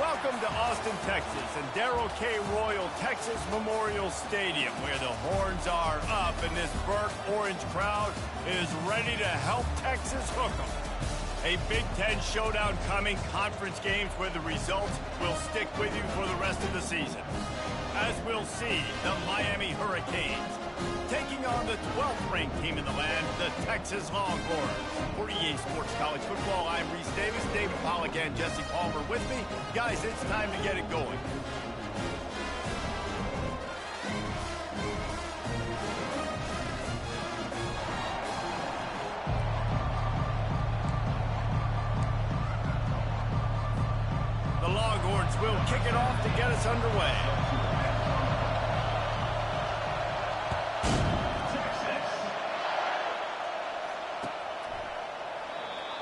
Welcome to Austin, Texas, and Darrell K. Royal Texas Memorial Stadium, where the horns are up and this burnt orange crowd is ready to help Texas hook 'em. A Big Ten showdown coming, conference games where the results will stick with you for the rest of the season. As we'll see, the Miami Hurricanes taking on the 12th-ranked team in the land, the Texas Longhorns. For EA Sports College Football, I'm Reese Davis, David Pollack, and Jesse Palmer with me. Guys, it's time to get it going. The Longhorns will kick it off to get us underway.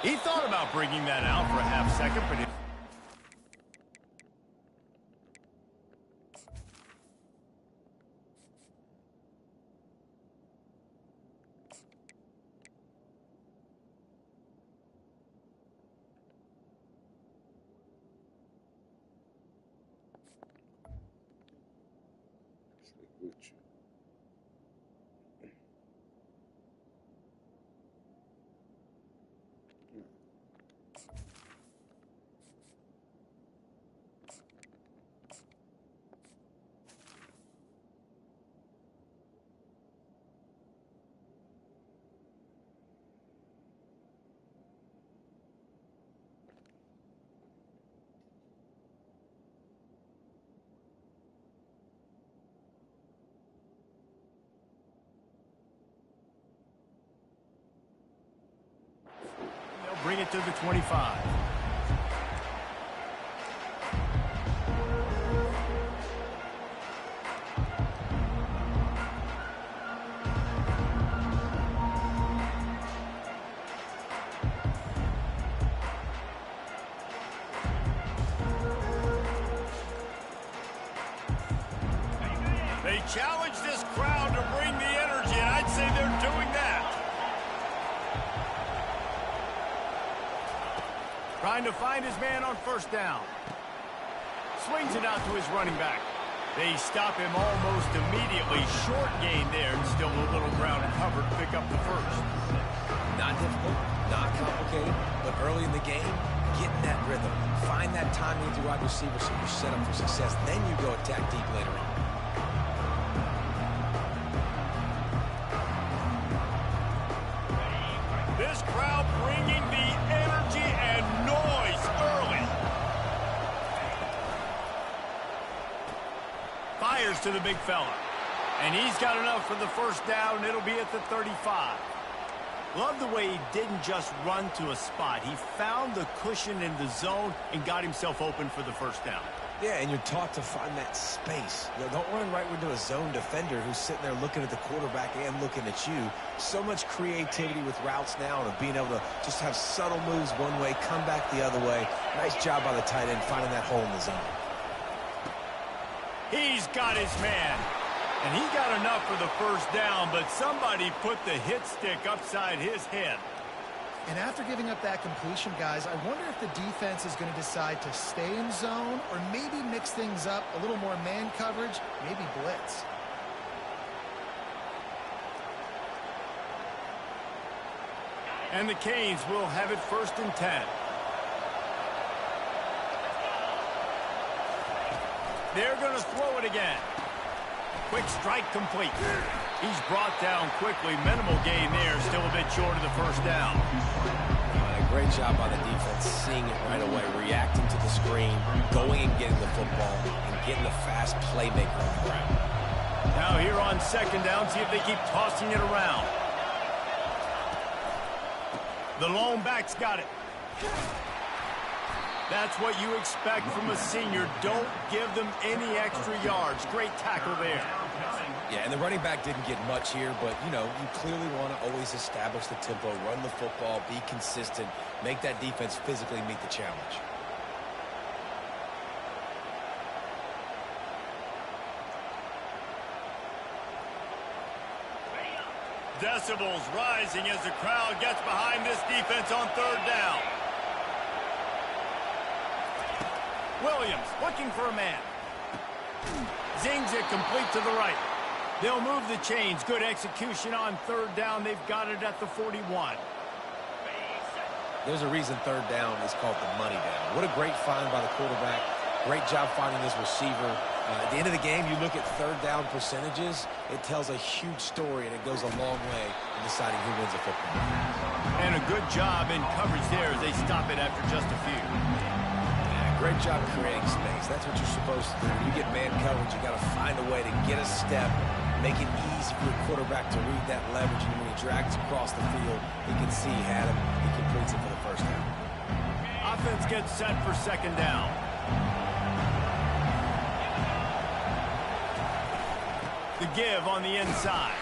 He thought about bringing that out for a half second, but it... Bring it to the 25. They challenge this crowd to bring the energy, and I'd say they're doing that. Trying to find his man on first down. Swings it out to his running back. They stop him almost immediately. Short gain there, and still a little ground covered to pick up the first. Not difficult, not complicated, but early in the game, get in that rhythm. Find that timing with your wide receiver so you're set up for success. Then you go attack deep later on. This crowd bringing the energy and noise early. Fires to the big fella. And he's got enough for the first down. It'll be at the 35. Love the way he didn't just run to a spot. He found the cushion in the zone and got himself open for the first down. Yeah, and you're taught to find that space. You know, don't run right into a zone defender who's sitting there looking at the quarterback and looking at you. So much creativity with routes now and being able to just have subtle moves one way, come back the other way. Nice job by the tight end finding that hole in the zone. He's got his man. And he got enough for the first down, but somebody put the hit stick upside his head. And after giving up that completion, guys, I wonder if the defense is going to decide to stay in zone or maybe mix things up, a little more man coverage, maybe blitz. And the Canes will have it 1st and 10. They're going to throw it again. Quick strike complete. He's brought down quickly. Minimal gain there. Still a bit short of the first down. Great job by the defense, seeing it right away, reacting to the screen, going and getting the football, and getting the fast playmaker on the ground. Now here on 2nd down, see if they keep tossing it around. The lone back's got it. That's what you expect from a senior. Don't give them any extra yards. Great tackle there. Yeah, and the running back didn't get much here, but, you know, you clearly want to always establish the tempo, run the football, be consistent, make that defense physically meet the challenge. Decibels rising as the crowd gets behind this defense on 3rd down. Williams looking for a man. Zings it complete to the right. They'll move the chains. Good execution on third down. They've got it at the 41. There's a reason third down is called the money down. What a great find by the quarterback. Great job finding his receiver. At the end of the game, you look at third down percentages. It tells a huge story, and it goes a long way in deciding who wins a football. And a good job in coverage there as they stop it after just a few. Great job creating space. That's what you're supposed to do. When you get man coverage, you got to find a way to get a step, make it easy for your quarterback to read that leverage, and when he drags across the field, he can see he had him. He completes it for the first down. Offense gets set for second down. The give on the inside.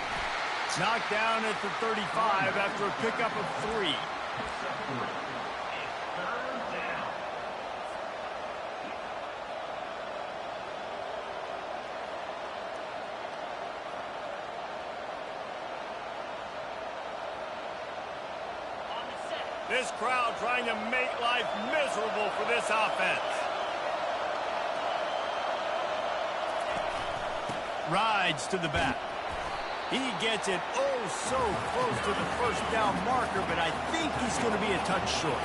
Knocked down at the 35 after a pickup of 3. This crowd trying to make life miserable for this offense. Rides to the back. He gets it so close to the first down marker, but I think he's going to be a touch short.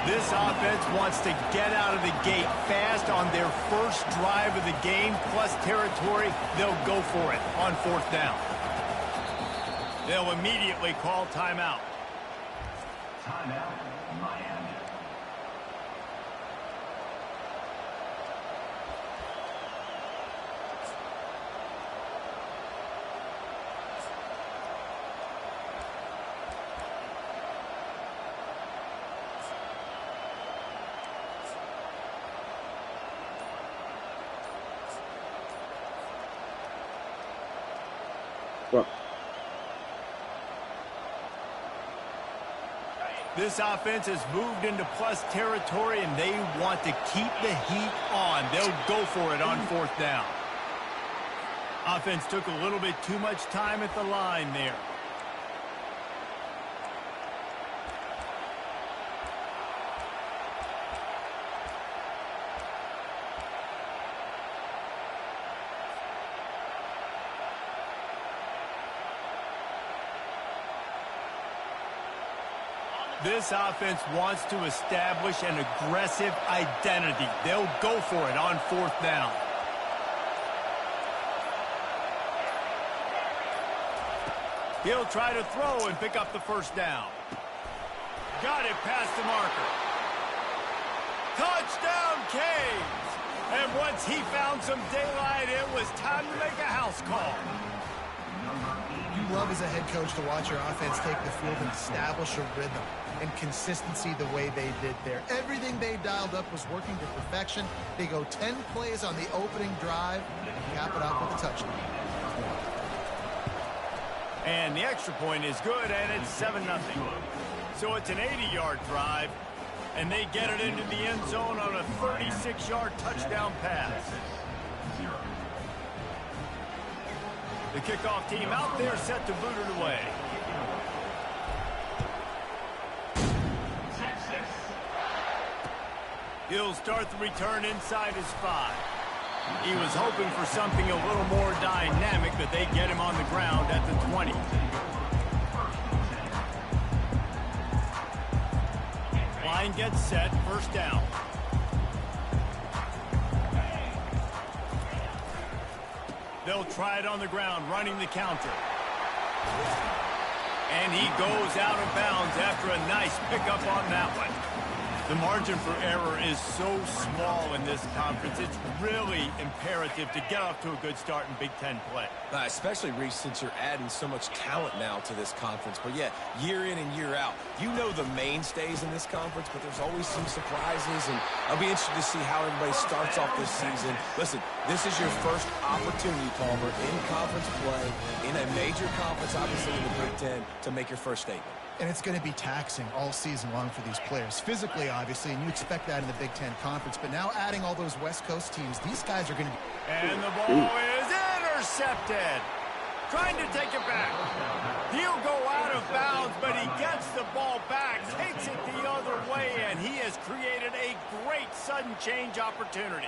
This offense wants to get out of the gate fast on their first drive of the game, plus territory. They'll go for it on fourth down. They'll immediately call timeout. Timeout, Miami. This offense has moved into plus territory, and they want to keep the heat on. They'll go for it on fourth down. Offense took a little bit too much time at the line there. This offense wants to establish an aggressive identity. They'll go for it on fourth down. He'll try to throw and pick up the first down. Got it past the marker. Touchdown, Canes! And once he found some daylight, it was time to make a house call. You love as a head coach to watch your offense take the field and establish a rhythm and consistency the way they did there. Everything they dialed up was working to perfection. They go 10 plays on the opening drive and cap it off with a touchdown. And the extra point is good, and it's 7-0. So it's an 80-yard drive, and they get it into the end zone on a 36-yard touchdown pass. The kickoff team out there set to boot it away. He'll start the return inside his 5. He was hoping for something a little more dynamic, but they get him on the ground at the 20. Line gets set, first down. They'll try it on the ground, running the counter. And he goes out of bounds after a nice pickup on that one. The margin for error is so small in this conference. It's really imperative to get off to a good start in Big Ten play. Especially, Reese, since you're adding so much talent now to this conference. But, yeah, year in and year out, you know the mainstays in this conference, but there's always some surprises. And I'll be interested to see how everybody starts off this season. Listen, this is your first opportunity, Palmer, in conference play, in a major conference, obviously in the Big Ten, to make your first statement. And it's going to be taxing all season long for these players. Physically, obviously, and you expect that in the Big Ten Conference. But now adding all those West Coast teams, these guys are going to be... And the ball is intercepted. Trying to take it back. He'll go out of bounds, but he gets the ball back, takes it the other way, and he has created a great sudden change opportunity.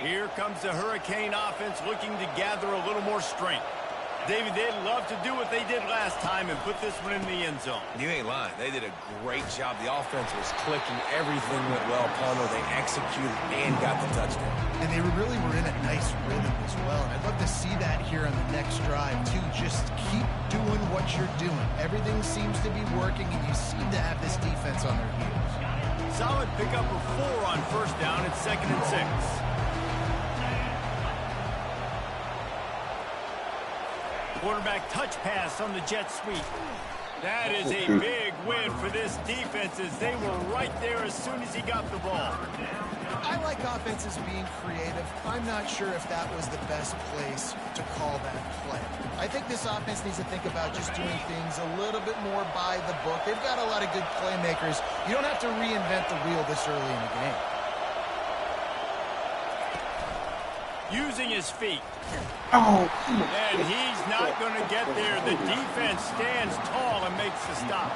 Here comes the Hurricane offense looking to gather a little more strength. David, they'd love to do what they did last time and put this one in the end zone. You ain't lying. They did a great job. The offense was clicking. Everything went well. Palmer, they executed and got the touchdown. And they really were in a nice rhythm as well. And I'd love to see that here on the next drive, too. Just keep doing what you're doing. Everything seems to be working, and you seem to have this defense on their heels. Solid pickup of 4 on first down. It's 2nd and 6. Quarterback touch pass on the jet sweep. That is a big win for this defense as they were right there as soon as he got the ball. I like offenses being creative. I'm not sure if that was the best place to call that play. I think this offense needs to think about just doing things a little bit more by the book. They've got a lot of good playmakers. You don't have to reinvent the wheel this early in the game. Using his feet. Oh. And he's not going to get there. The defense stands tall and makes the stop.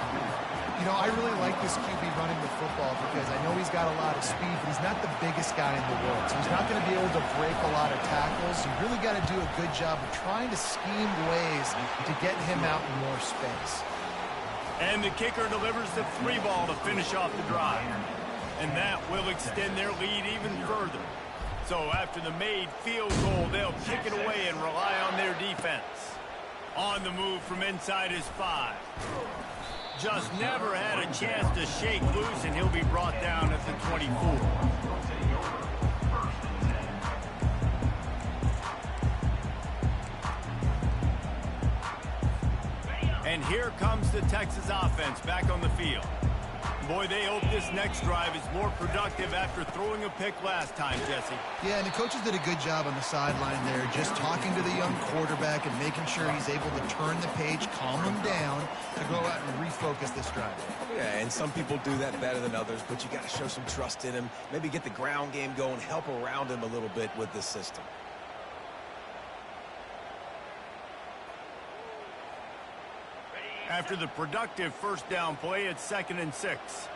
You know, I really like this QB running the football because I know he's got a lot of speed, but he's not the biggest guy in the world. So he's not going to be able to break a lot of tackles. You really got to do a good job of trying to scheme ways to get him out in more space. And the kicker delivers the 3 ball to finish off the drive. And that will extend their lead even further. So after the made field goal, they'll kick it away and rely on their defense. On the move from inside his 5. Just never had a chance to shake loose, and he'll be brought down at the 24. And here comes the Texas offense back on the field. Boy, they hope this next drive is more productive after throwing a pick last time, Jesse. Yeah, and the coaches did a good job on the sideline there, just talking to the young quarterback and making sure he's able to turn the page, calm him down, to go out and refocus this drive. Yeah, and some people do that better than others, but you got to show some trust in him. Maybe get the ground game going, help around him a little bit with this system. After the productive first down play, it's 2nd and 6.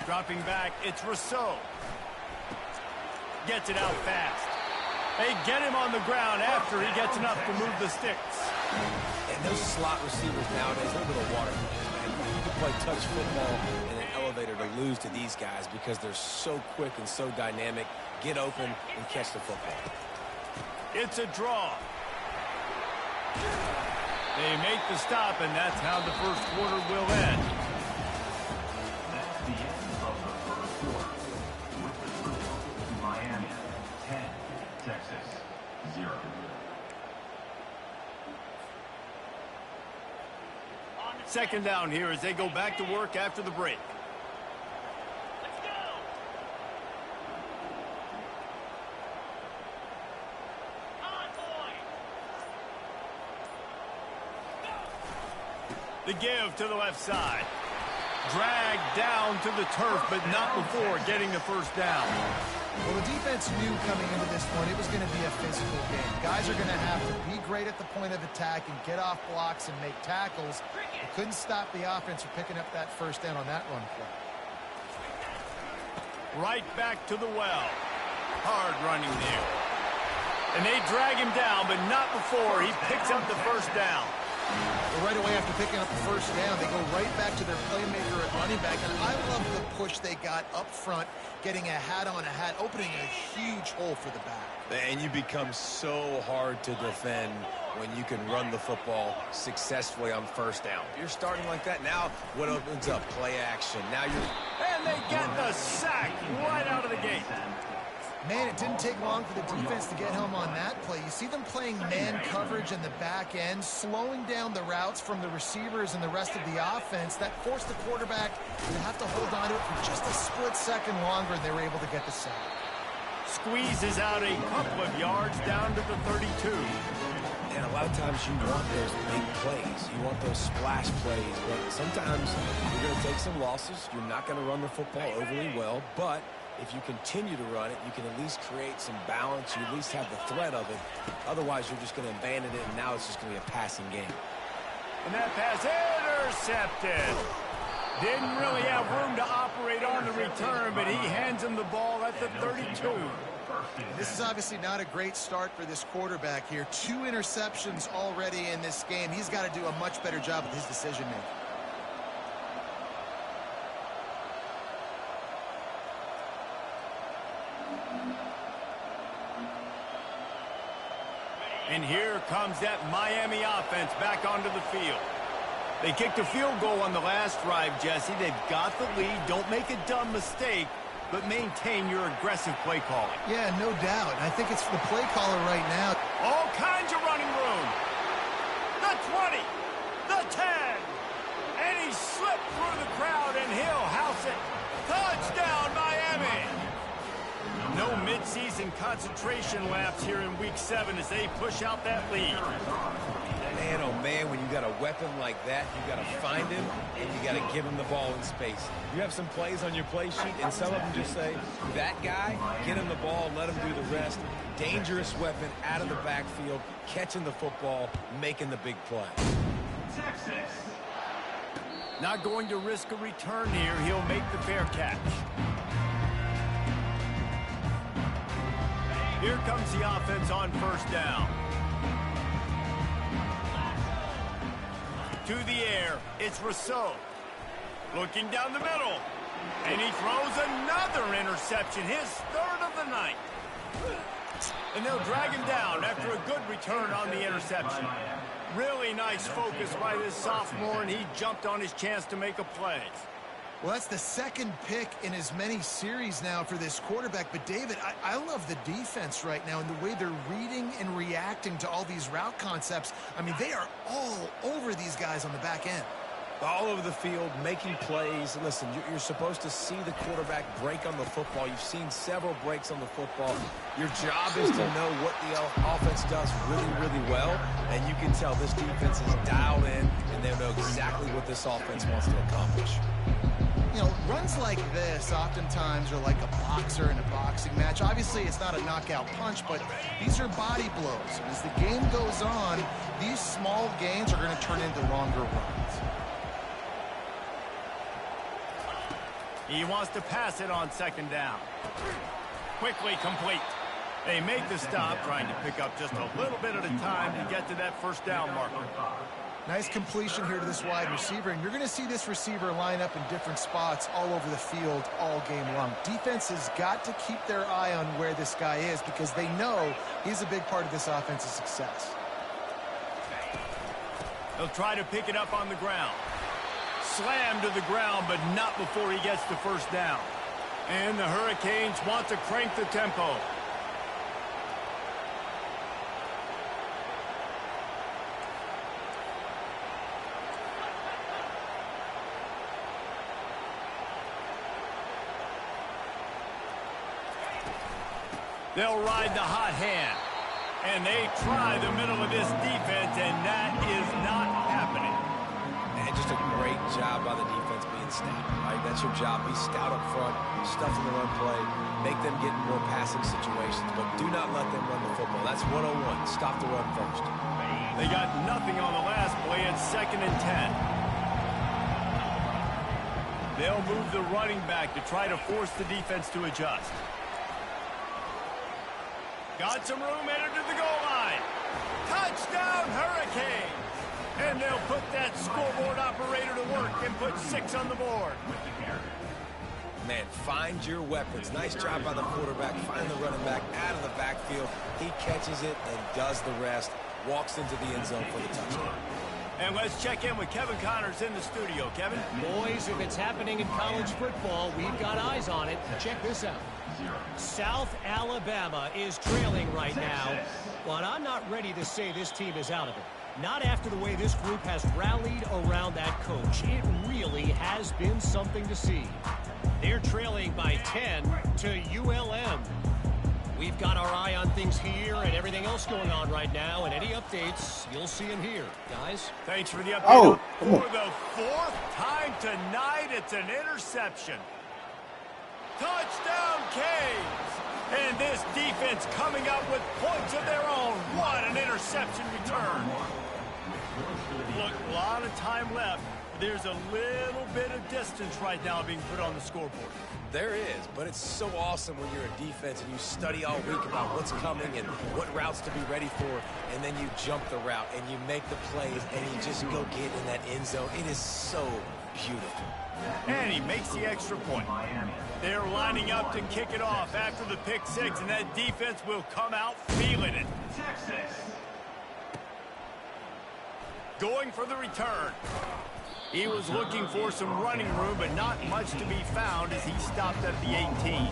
Dropping back, it's Rousseau. Gets it out fast. They get him on the ground after he gets enough to move the sticks. And those slot receivers nowadays, a little bit of water. You can play touch football in an elevator to lose to these guys because they're so quick and so dynamic. Get open and catch the football. It's a draw. They make the stop, and that's how the first quarter will end. That's the end of the first quarter. With the score, Miami 10, Texas 0. Second down here as they go back to work after the break. The give to the left side. Dragged down to the turf, but not before getting the first down. Well, the defense knew coming into this one it was going to be a physical game. Guys are going to have to be great at the point of attack and get off blocks and make tackles. They couldn't stop the offense from picking up that first down on that run play. Right back to the well. Hard running there. And they drag him down, but not before he picks up the first down. Well, right away after picking up the first down, they go right back to their playmaker at running back. And I love the push they got up front, getting a hat on a hat, opening a huge hole for the back. And you become so hard to defend when you can run the football successfully on first down. You're starting like that. Now what opens up? Play action. Now you're... And they get the sack right out of the gate. Man, it didn't take long for the defense to get home on that play. You see them playing man coverage in the back end, slowing down the routes from the receivers and the rest of the offense. That forced the quarterback to have to hold on to it for just a split second longer, and they were able to get the sack. Squeezes out a couple of yards down to the 32. And a lot of times you want those big plays. You want those splash plays. But sometimes you're going to take some losses. You're not going to run the football overly well, but if you continue to run it, you can at least create some balance. You at least have the threat of it. Otherwise, you're just going to abandon it, and now it's just going to be a passing game. And that pass intercepted. Didn't really have room to operate on the return, but he hands him the ball at the 32. This is obviously not a great start for this quarterback here. 2 interceptions already in this game. He's got to do a much better job with his decision-making. And here comes that Miami offense back onto the field. They kicked a field goal on the last drive, Jesse. They've got the lead. Don't make a dumb mistake, but maintain your aggressive play calling. Yeah, no doubt. I think it's the play caller right now. All kinds of running room. The 20, the 10, and he slipped through the crowd, and he'll house it. Touchdown, Miami. No midseason concentration laps here in Week 7 as they push out that lead. Man, oh man, when you got a weapon like that, you got to find him and you got to give him the ball in space. You have some plays on your play sheet, and some of them just say, that guy, get him the ball, let him do the rest. Dangerous weapon out of the backfield, catching the football, making the big play. Texas. Not going to risk a return here. He'll make the fair catch. Here comes the offense on first down. To the air, it's Rousseau. Looking down the middle. And he throws another interception, his 3rd of the night. And they'll drag him down after a good return on the interception. Really nice focus by this sophomore, and he jumped on his chance to make a play. Well, that's the 2nd pick in as many series now for this quarterback. But, David, I love the defense right now and the way they're reading and reacting to all these route concepts. I mean, they are all over these guys on the back end. All over the field, making plays. Listen, you're supposed to see the quarterback break on the football. You've seen several breaks on the football. Your job is to know what the offense does really, really well. And you can tell this defense is dialed in, and they know exactly what this offense wants to accomplish. You know, runs like this oftentimes are like a boxer in a boxing match. Obviously, it's not a knockout punch, but these are body blows. And as the game goes on, these small gains are going to turn into longer runs. He wants to pass it on 2nd down. Quickly complete. They make the stop, trying to pick up just a little bit at a time to get to that 1st down marker. Nice completion here to this wide receiver, and you're going to see this receiver line up in different spots all over the field all game long. Defense has got to keep their eye on where this guy is because they know he's a big part of this offense's success. They'll try to pick it up on the ground. Slammed to the ground, but not before he gets the 1st down. And the Hurricanes want to crank the tempo. They'll ride the hot hand. And they try the middle of this defense, and that is not happening. And just a great job by the defense being stout. Right? That's your job. Be stout up front, stuff in the run play, make them get in more passing situations, but do not let them run the football. That's 101. Stop the run first. They got nothing on the last play. It's 2nd and 10. They'll move the running back to try to force the defense to adjust. Got some room, entered to the goal line. Touchdown, Hurricanes! And they'll put that scoreboard operator to work and put 6 on the board. Man, find your weapons. Nice job by the quarterback. Find the running back out of the backfield. He catches it and does the rest. Walks into the end zone for the touchdown. And let's check in with Kevin Connors in the studio. Kevin? Boys, if it's happening in college football, we've got eyes on it. Check this out. South Alabama is trailing right now, but I'm not ready to say this team is out of it. Not after the way this group has rallied around that coach. It really has been something to see. They're trailing by 10 to ULM. We've got our eye on things here and everything else going on right now, and any updates, you'll see them here. Guys? Thanks for the update. For the 4th time tonight, it's an interception. Touchdown, Canes! And this defense coming up with points of their own. What an interception return. Look, a lot of time left. There's a little bit of distance right now being put on the scoreboard. There is, but it's so awesome when you're a defense and you study all week about what's coming and what routes to be ready for, and then you jump the route and you make the plays and you just go get in that end zone. It is so beautiful. And he makes the extra point. They're lining up to kick it off after the pick six, and that defense will come out feeling it. Going for the return. He was looking for some running room, but not much to be found as he stopped at the 18.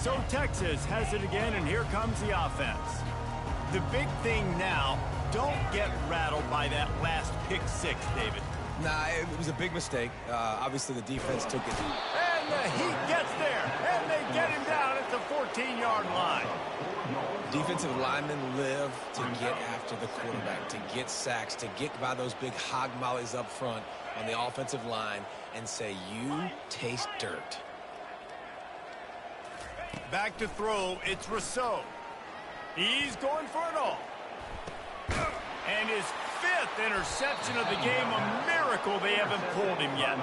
So Texas has it again, and here comes the offense. The big thing now, don't get rattled by that last pick six, David. Nah, it was a big mistake. Obviously, the defense took it. And the heat gets there, and they get him down at the 14-yard line. Defensive linemen live to get after the quarterback, to get sacks, to get by those big hog mollies up front on the offensive line and say, you taste dirt. Back to throw, it's Rousseau. He's going for it all. And his fifth interception of the game, a miracle they haven't pulled him yet.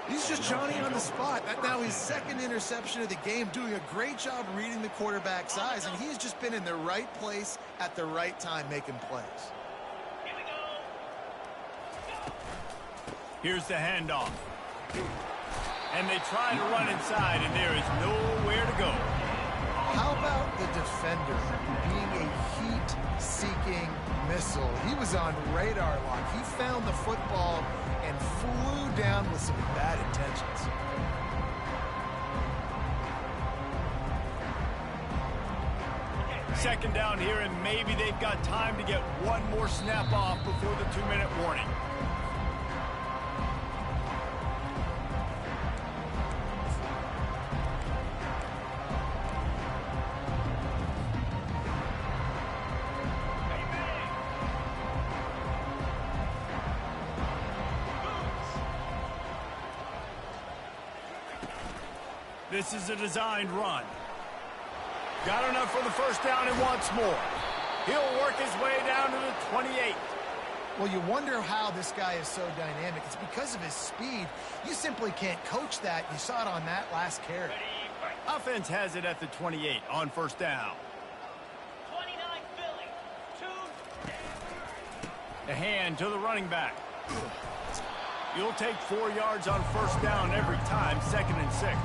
He's just Johnny on the spot. That now his second interception of the game, doing a great job reading the quarterback's eyes, and he's just been in the right place at the right time making plays. Here's the handoff. And they try to run inside, and there is nowhere to go. How about the defender being a heat-seeking missile? He was on radar lock. He found the football and flew down with some bad intentions. Second down here, and maybe they've got time to get one more snap off before the 2-minute warning. This is a designed run. Got enough for the first down and wants more. He'll work his way down to the 28. Well, you wonder how this guy is so dynamic. It's because of his speed. You simply can't coach that. You saw it on that last carry. Offense has it at the 28 on first down. 29 Philly. 2. A hand to the running back. You'll take 4 yards on first down every time, 2nd and 6.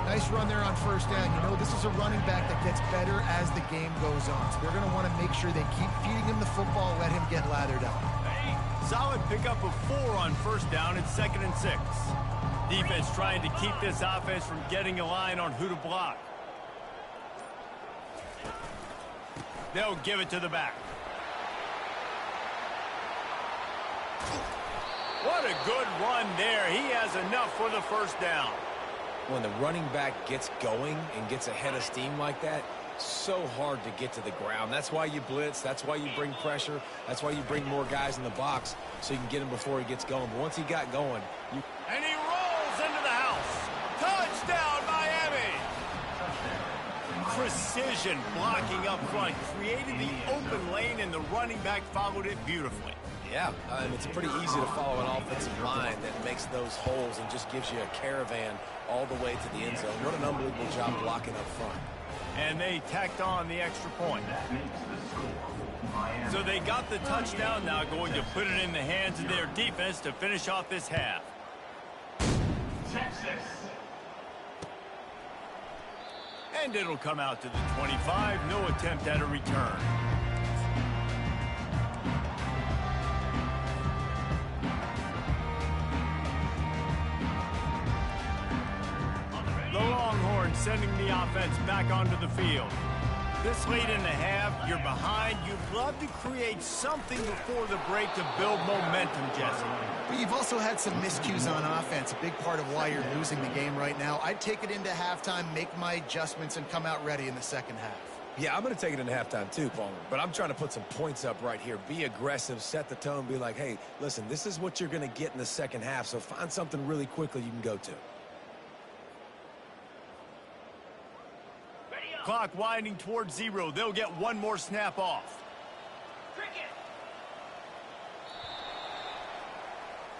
Nice run there on first down. You know, this is a running back that gets better as the game goes on. So they're going to want to make sure they keep feeding him the football, let him get lathered up. Solid pickup of 4 on first down at 2nd and 6. Defense trying to keep this offense from getting a line on who to block. They'll give it to the back. What a good run there. He has enough for the first down. When the running back gets going and gets ahead of steam like that, so hard to get to the ground. That's why you blitz. That's why you bring pressure. That's why you bring more guys in the box so you can get him before he gets going. But once he got going, you... And he rolls into the house. Touchdown, Miami. Precision blocking up front created the open lane, and the running back followed it beautifully. Yeah, it's pretty easy to follow an offensive line that makes those holes and just gives you a caravan all the way to the end zone. What an unbelievable job blocking up front. And they tacked on the extra point. So they got the touchdown, now going to put it in the hands of their defense to finish off this half. Texas. And it'll come out to the 25, no attempt at a return. The Longhorns sending the offense back onto the field. This late in the half, you're behind. You'd love to create something before the break to build momentum, Jesse. But you've also had some miscues on offense, a big part of why you're losing the game right now. I'd take it into halftime, make my adjustments, and come out ready in the second half. Yeah, I'm going to take it into halftime too, Palmer. But I'm trying to put some points up right here. Be aggressive, set the tone, be like, hey, listen, this is what you're going to get in the second half, so find something really quickly you can go to. clock winding towards 0. They'll get one more snap off.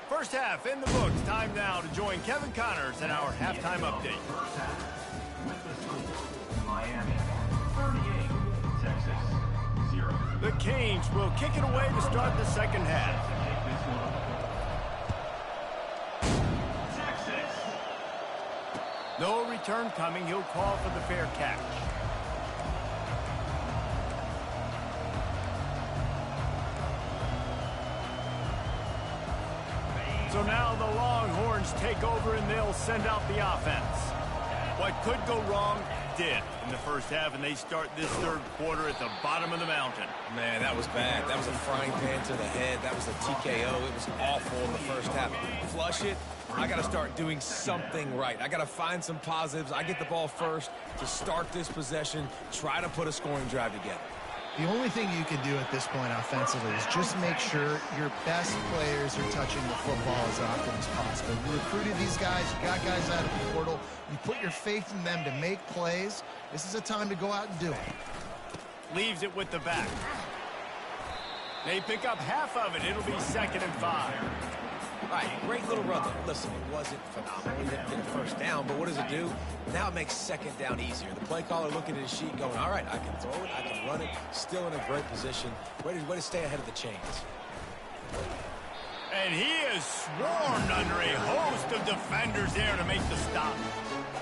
First half in the books. Time now to join Kevin Connors in our halftime update. First half with the score, Miami 38, Texas 0. The Canes will kick it away to start the second half. Texas. No return coming. He'll call for the fair catch. So now the Longhorns take over and they'll send out the offense. What could go wrong did in the first half, and they start this third quarter at the bottom of the mountain. Man, that was bad. That was a frying pan to the head. That was a TKO. It was awful in the first half. Flush it. I got to start doing something right. I got to find some positives. I get the ball first to start this possession, try to put a scoring drive together. The only thing you can do at this point offensively is just make sure your best players are touching the football as often as possible. You recruited these guys, you got guys out of the portal, you put your faith in them to make plays. This is a time to go out and do it. Leaves it with the back. They pick up half of it. It'll be 2nd and 5. All right, great little run there. Listen, it wasn't phenomenal. He didn't get a first down, but what does it do? Now it makes second down easier. The play caller looking at his sheet going, all right, I can throw it, I can run it, still in a great position. Way to stay ahead of the chains. And he is swarmed under a host of defenders there to make the stop.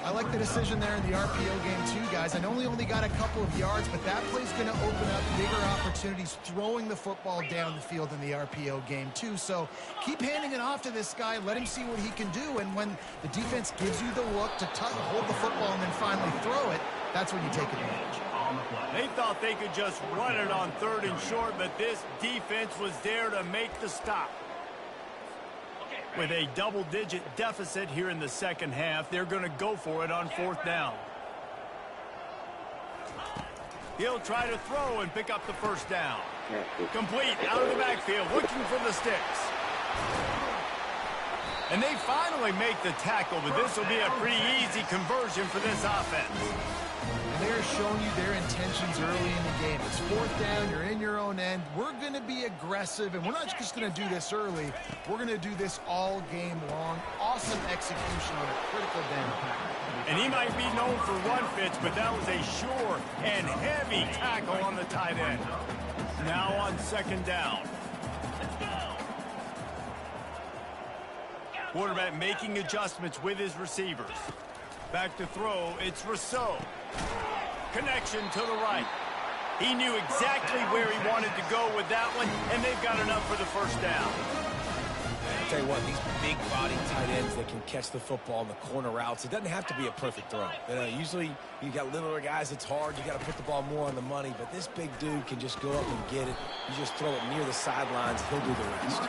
I like the decision there in the RPO game too, guys. I know he only got a couple of yards, but that play's going to open up bigger opportunities throwing the football down the field in the RPO game too. So keep handing it off to this guy. Let him see what he can do. And when the defense gives you the look to hold the football and then finally throw it, that's when you take advantage. They thought they could just run it on 3rd and short, but this defense was there to make the stop. With a double-digit deficit here in the second half, they're going to go for it on 4th down. He'll try to throw and pick up the first down. Complete out of the backfield, looking for the sticks. And they finally make the tackle, but this will be a pretty easy conversion for this offense. And they're showing you their intentions early in the game. It's 4th down, you're in your own end. We're going to be aggressive, and we're not just going to do this early. We're going to do this all game long. Awesome execution on a critical down tackle. And he might be known for run fits, but that was a sure and heavy tackle on the tight end. Now on 2nd down. Quarterback making adjustments with his receivers. Back to throw, it's Rousseau. Connection to the right. He knew exactly where he wanted to go with that one, and they've got enough for the first down. I'll tell you what, these big body tight ends that can catch the football in the corner routes, it doesn't have to be a perfect throw. Usually you got littler guys, it's hard. You got to put the ball more on the money, but this big dude can just go up and get it. You just throw it near the sidelines, he'll do the rest.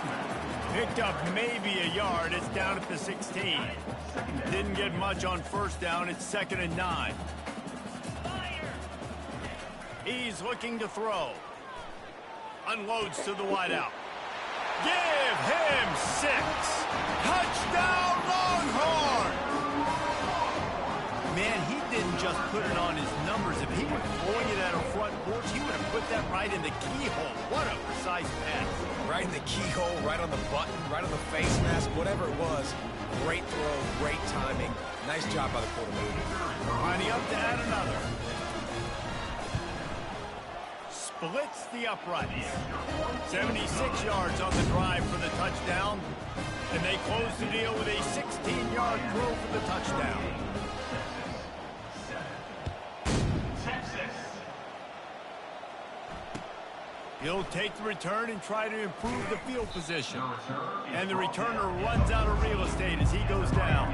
Picked up maybe a yard. It's down at the 16. Didn't get much on 1st down. It's 2nd and 9. He's looking to throw. Unloads to the wideout. Give him 6. Touchdown, Longhorn! Man, he didn't just put it on his numbers. If he were throwing it at a front porch, he would have put that right in the keyhole. What a precise pass. Right in the keyhole, right on the button, right on the face mask, whatever it was. Great throw, great timing. Nice job by the quarterback. Lining up to add another. Splits the uprights. 76 yards on the drive for the touchdown. And they close the deal with a 16-yard throw for the touchdown. He'll take the return and try to improve the field position. And the returner runs out of real estate as he goes down.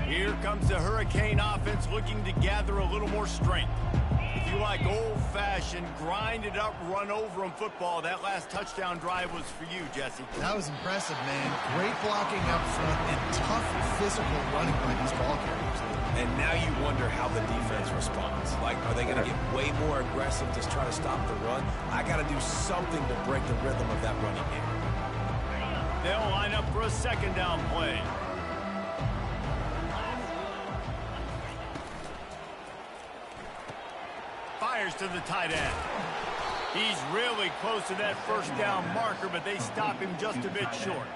Here comes the Hurricane offense looking to gather a little more strength. If you like old-fashioned, grind-it-up, run-over-'em football, that last touchdown drive was for you, Jesse. That was impressive, man. Great blocking up front and tough physical running by these ball carriers. And now you wonder how the defense responds. Like, are they going to get way more aggressive to try to stop the run? I got to do something to break the rhythm of that running game. They'll line up for a second down play. Fires to the tight end. He's really close to that first down marker, but they stop him just a bit short.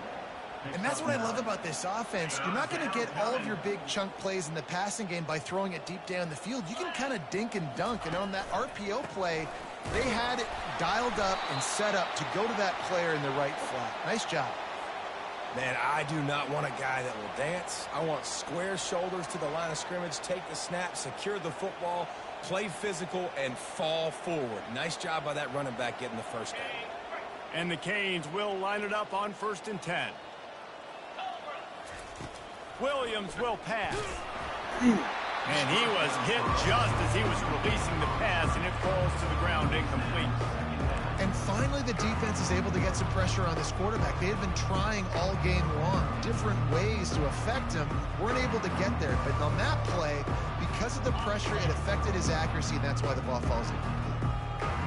And that's what I love about this offense. You're not going to get all of your big chunk plays in the passing game by throwing it deep down the field. You can kind of dink and dunk. And on that RPO play, they had it dialed up and set up to go to that player in the right flat. Nice job. Man, I do not want a guy that will dance. I want square shoulders to the line of scrimmage, take the snap, secure the football, play physical, and fall forward. Nice job by that running back getting the first down. And the Canes will line it up on 1st and 10. Williams will pass. And he was hit just as he was releasing the pass, and it falls to the ground incomplete. And finally, the defense is able to get some pressure on this quarterback. They had been trying all game long, different ways to affect him. Weren't able to get there. But on that play, because of the pressure, it affected his accuracy, and that's why the ball falls incomplete.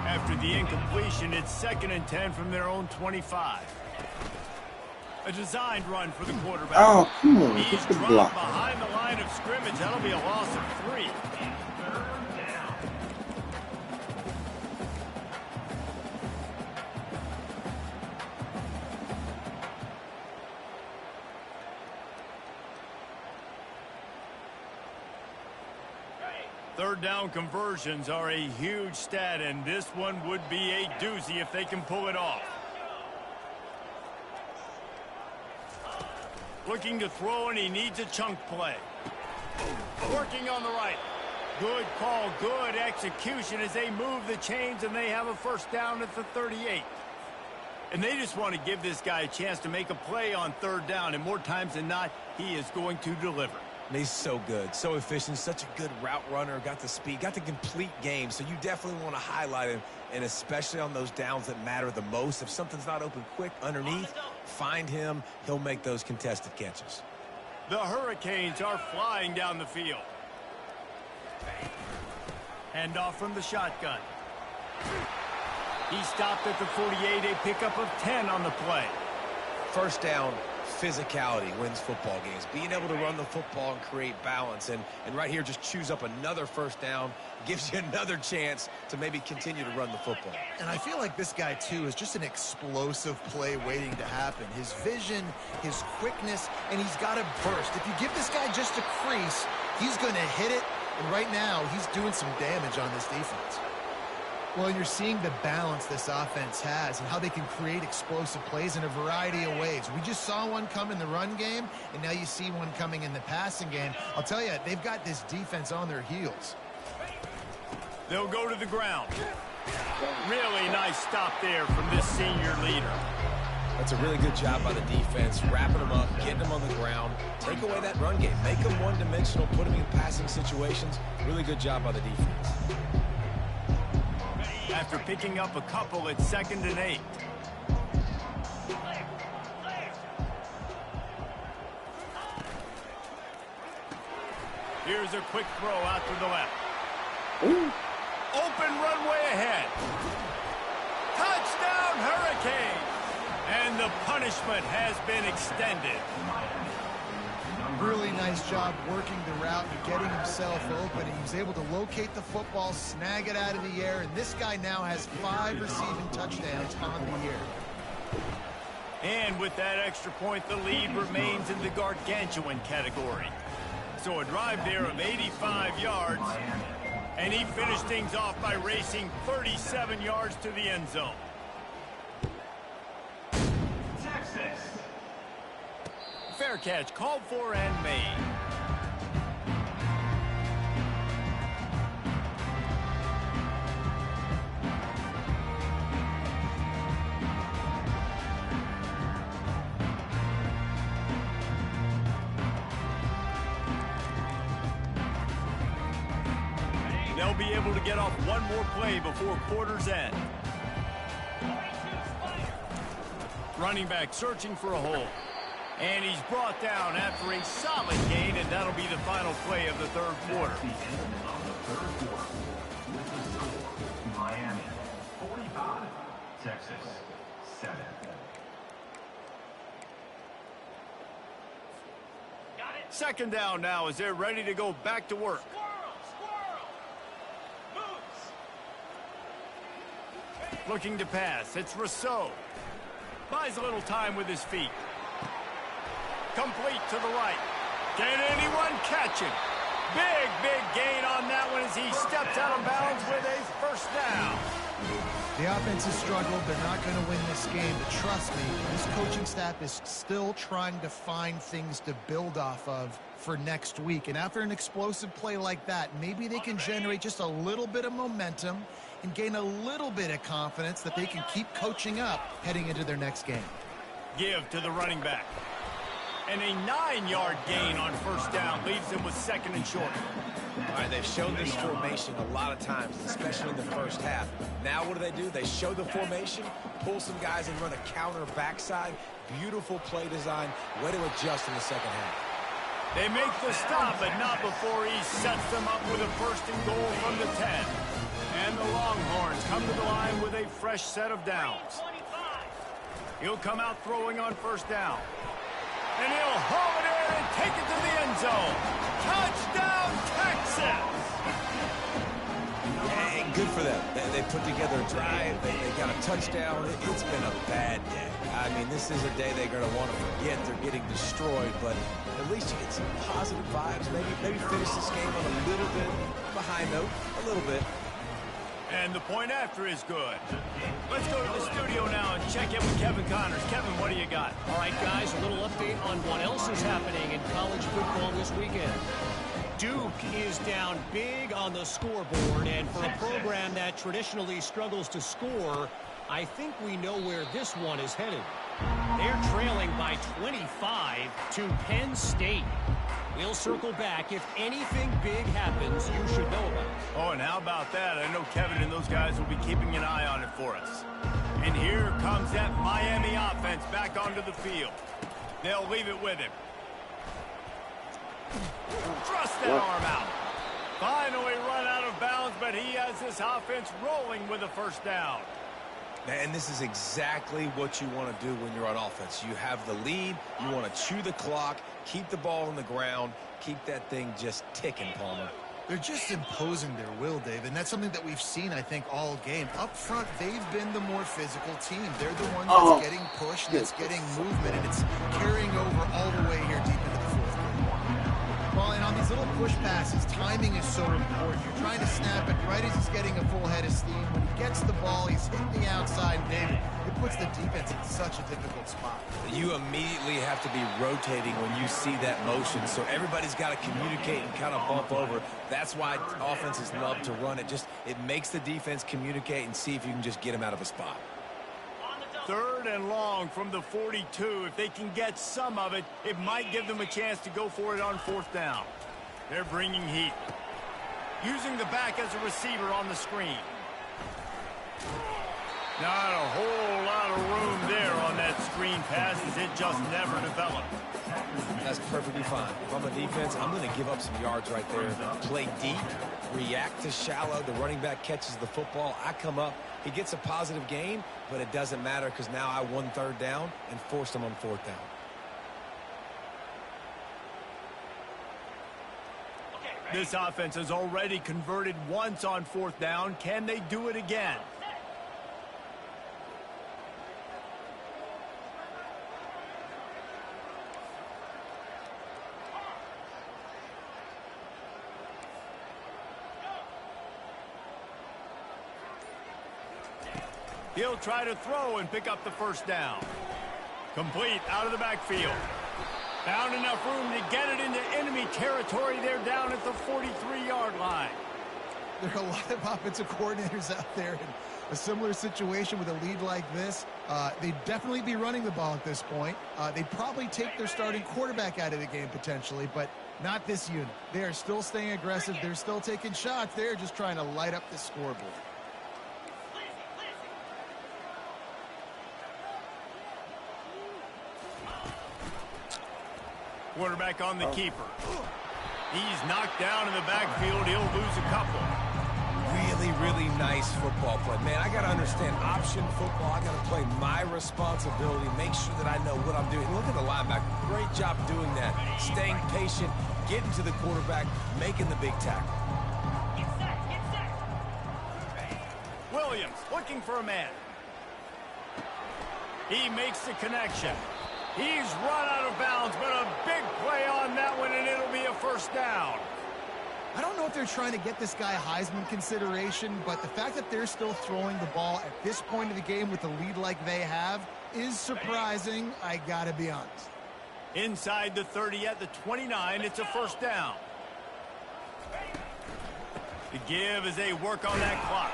After the incompletion, it's 2nd and 10 from their own 25. A designed run for the quarterback. Oh, come on. He's Get the dropped block. behind the line of scrimmage. That'll be a loss of 3. Third down conversions are a huge stat, and this one would be a doozy if they can pull it off. Looking to throw, and he needs a chunk play. Working on the right. Good call, good execution as they move the chains, and they have a first down at the 38. And they just want to give this guy a chance to make a play on 3rd down, and more times than not, he is going to deliver. And he's so good, so efficient, such a good route runner, got the speed, got the complete game. So you definitely want to highlight him, and especially on those downs that matter the most. If something's not open quick underneath, find him. He'll make those contested catches. The Hurricanes are flying down the field. Handoff from the shotgun. He stopped at the 48, a pickup of 10 on the play. First down, physicality wins football games. Being able to run the football and create balance. And right here, just choose up another first down, gives you another chance to maybe continue to run the football. And I feel like this guy, too, is just an explosive play waiting to happen. His vision, his quickness, and he's got a burst. If you give this guy just a crease, he's going to hit it. And right now, he's doing some damage on this defense. Well, you're seeing the balance this offense has and how they can create explosive plays in a variety of ways. We just saw one come in the run game, and now you see one coming in the passing game. I'll tell you, they've got this defense on their heels. They'll go to the ground. Really nice stop there from this senior leader. That's a really good job by the defense, wrapping them up, getting them on the ground, take away that run game, make them one-dimensional, put them in passing situations. Really good job by the defense. After picking up a couple, it's 2nd and 8. Here's a quick throw out to the left. Ooh. Open runway ahead. Touchdown, Hurricanes! And the punishment has been extended. Really nice job working the route and getting himself open. He was able to locate the football, snag it out of the air, and this guy now has 5 receiving touchdowns on the year. And with that extra point, the lead remains in the gargantuan category. So a drive there of 85 yards, and he finished things off by racing 37 yards to the end zone. Fair catch, called for and made. They'll be able to get off one more play before quarter's end. Running back searching for a hole. And he's brought down after a solid gain, and that'll be the final play of the 3rd quarter. The end of the 3rd quarter with the score, Miami 45, Texas 7. Second down now as they're ready to go back to work. Looking to pass. It's Rousseau. Buys a little time with his feet. Complete to the right. Can anyone catch him? Big gain on that one as he steps out of bounds with a first down. The offense has struggled. They're not going to win this game, but trust me, this coaching staff is still trying to find things to build off of for next week. And after an explosive play like that, maybe they can generate just a little bit of momentum and gain a little bit of confidence that they can keep coaching up heading into their next game. Give to the running back. And a 9-yard gain on first down leaves them with second and short. All right, they've shown this formation a lot of times, especially in the first half. Now what do? They show the formation, pull some guys and run a counter backside. Beautiful play design. Way to adjust in the second half. They make the stop, but not before he sets them up with a first and goal from the 10. And the Longhorns come to the line with a fresh set of downs. He'll come out throwing on first down. And he'll haul it in and take it to the end zone. Touchdown, Texas! Hey, good for them. They put together a drive. They got a touchdown. It's been a bad day. I mean, this is a day they're going to want to forget. They're getting destroyed, but at least you get some positive vibes. Maybe finish this game on a little bit of a high note, a little bit. And the point after is good. Let's go to the studio now and check in with Kevin Connors. Kevin, what do you got? All right, guys, a little update on what else is happening in college football this weekend. Duke is down big on the scoreboard, and for a program that traditionally struggles to score, I think we know where this one is headed. They're trailing by 25 to Penn State. We'll circle back. If anything big happens, you should know about it. Oh, and how about that? I know Kevin and those guys will be keeping an eye on it for us. And here comes that Miami offense back onto the field. They'll leave it with him. Thrust that arm out. Finally run out of bounds, but he has this offense rolling with a first down. And this is exactly what you want to do when you're on offense. You have the lead. You want to chew the clock, keep the ball on the ground, keep that thing just ticking, Palmer. They're just imposing their will, Dave, and that's something that we've seen, I think, all game. Up front, they've been the more physical team. They're the one that's getting pushed, that's getting movement, and it's carrying over all the way here deep into the fourth quarter. Well, and on these little push passes, timing is so important. You're trying to snap it right as he's getting a full head of steam. When he gets the ball, he's hitting the outside, David. It puts the defense in such a difficult spot. You immediately have to be rotating when you see that motion, so everybody's got to communicate and kind of bump over. That's why offenses love to run it. It makes the defense communicate and see if you can just get them out of a spot. Third and long from the 42. If they can get some of it, it might give them a chance to go for it on fourth down. They're bringing heat. Using the back as a receiver on the screen. Not a whole lot of room there on that screen pass as it just never developed. That's perfectly fine. If I'm a defense, I'm going to give up some yards right there. Play deep, react to shallow. The running back catches the football. I come up. He gets a positive gain, but it doesn't matter because now I won third down and forced him on fourth down. This offense has already converted once on fourth down. Can they do it again? He'll try to throw and pick up the first down. Complete out of the backfield. Found enough room to get it into enemy territory. They're down at the 43-yard line. There are a lot of offensive coordinators out there in a similar situation with a lead like this. They'd definitely be running the ball at this point. They'd probably take their starting quarterback out of the game potentially, but not this unit. They are still staying aggressive. They're still taking shots. They're just trying to light up the scoreboard. Quarterback on the keeper. He's knocked down in the backfield. He'll lose a couple. really nice football play. Man, I got to understand option football. I got to play my responsibility, make sure that I know what I'm doing. Look at the linebacker. Great job doing that. Staying patient, getting to the quarterback, making the big tackle. Williams looking for a man. He makes the connection. He's run out of bounds, but a big play on that one, and it'll be a first down. I don't know if they're trying to get this guy Heisman consideration, but the fact that they're still throwing the ball at this point of the game with a lead like they have is surprising, I gotta be honest. Inside the 30 at the 29, it's a first down. The give as they work on that clock.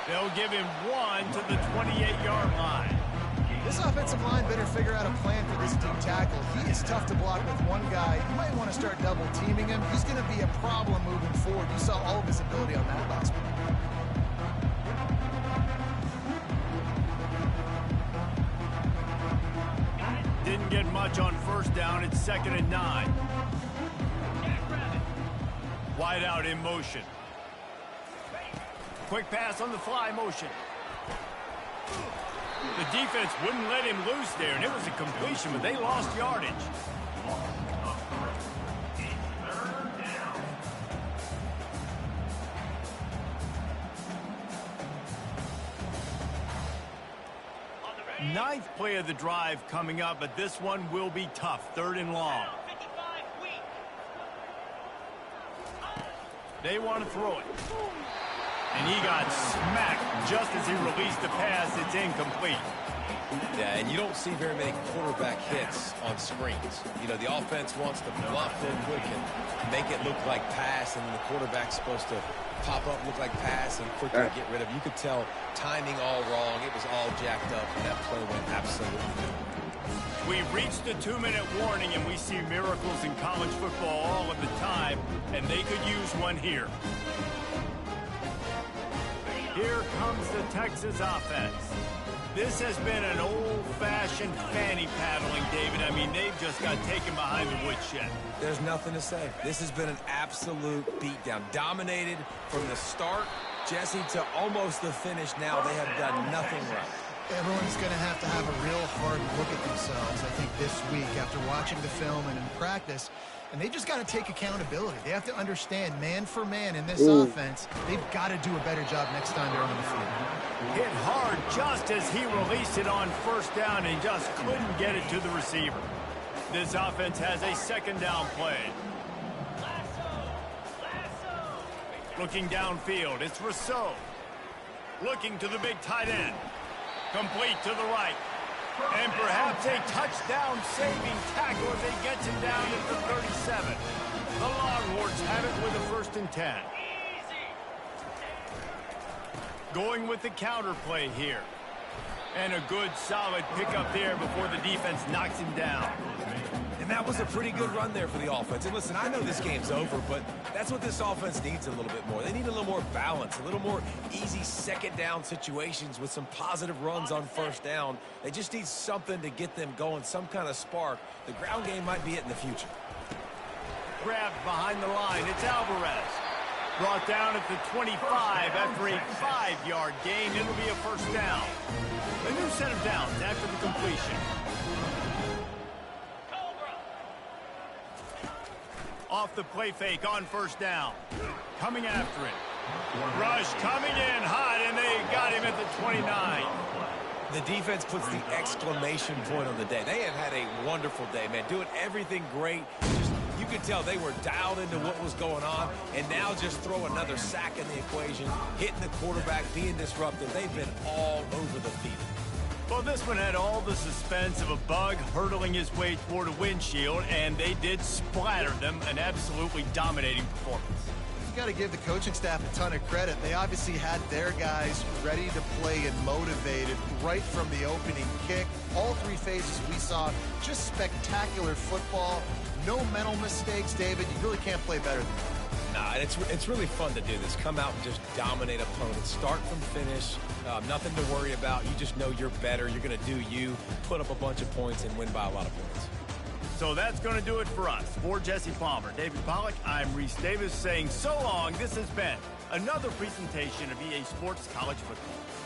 They'll give him one to the 28-yard line. This offensive line better figure out a plan for this deep tackle. He is tough to block with one guy. You might want to start double teaming him. He's going to be a problem moving forward. You saw all of his ability on that last one. Didn't get much on first down. It's 2nd and 9. Wide out in motion. Quick pass on the fly motion. The defense wouldn't let him loose there, and it was a completion, but they lost yardage. Ninth play of the drive coming up, but this one will be tough. 3rd and long. They want to throw it. And he got smacked just as he released the pass. It's incomplete. Yeah, and you don't see very many quarterback hits on screens. You know, the offense wants to bluff in quick and make it look like pass, and the quarterback's supposed to pop up, look like pass, and quickly get rid of it. You could tell timing all wrong. It was all jacked up, and that play went absolutely nowhere. We've reached the 2-minute warning, and we see miracles in college football all of the time, and they could use one here. Here comes the Texas offense. This has been an old-fashioned fanny paddling, David. I mean, they've just got taken behind the woodshed. There's nothing to say. This has been an absolute beatdown. Dominated from the start, Jesse, to almost the finish now. They have done nothing right. Everyone's going to have a real hard look at themselves, I think, this week after watching the film and in practice. And they just got to take accountability. They have to understand, man for man in this offense, they've got to do a better job next time they're on the field. Hit hard just as he released it on first down and just couldn't get it to the receiver. This offense has a 2nd down play. Looking downfield, it's Rousseau. Looking to the big tight end. Complete to the right. And perhaps a touchdown-saving tackle as he gets him down at the 37. The Longhorns have it with a 1st and 10. Going with the counter play here. And a good, solid pickup there before the defense knocks him down. And that was a pretty good run there for the offense. And listen, I know this game's over, but that's what this offense needs a little bit more. They need a little more balance, a little more easy 2nd down situations with some positive runs on first down. They just need something to get them going, some kind of spark. The ground game might be it in the future. Grabbed behind the line. It's Alvarez. Brought down at the 25 after a 5-yard gain. It'll be a first down. A new set of downs after the completion. Off the play fake on first down. Coming after it. Rush coming in hot, and they got him at the 29. The defense puts the exclamation point on the day. They have had a wonderful day, man. Doing everything great. You could tell they were dialed into what was going on, and now just throw another sack in the equation, hitting the quarterback, being disruptive. They've been all over the field. Well, this one had all the suspense of a bug hurtling his way toward a windshield, and they did splatter them. An absolutely dominating performance. You got to give the coaching staff a ton of credit. They obviously had their guys ready to play and motivated right from the opening kick. All 3 phases we saw, just spectacular football. No mental mistakes, David. You really can't play better than that. Nah, it's really fun to do this. Come out and just dominate opponents. Start from finish. Nothing to worry about. You just know you're better. You're going to do you, put up a bunch of points, and win by a lot of points. So that's going to do it for us. For Jesse Palmer, David Pollack, I'm Reese Davis saying so long. This has been another presentation of EA Sports College Football.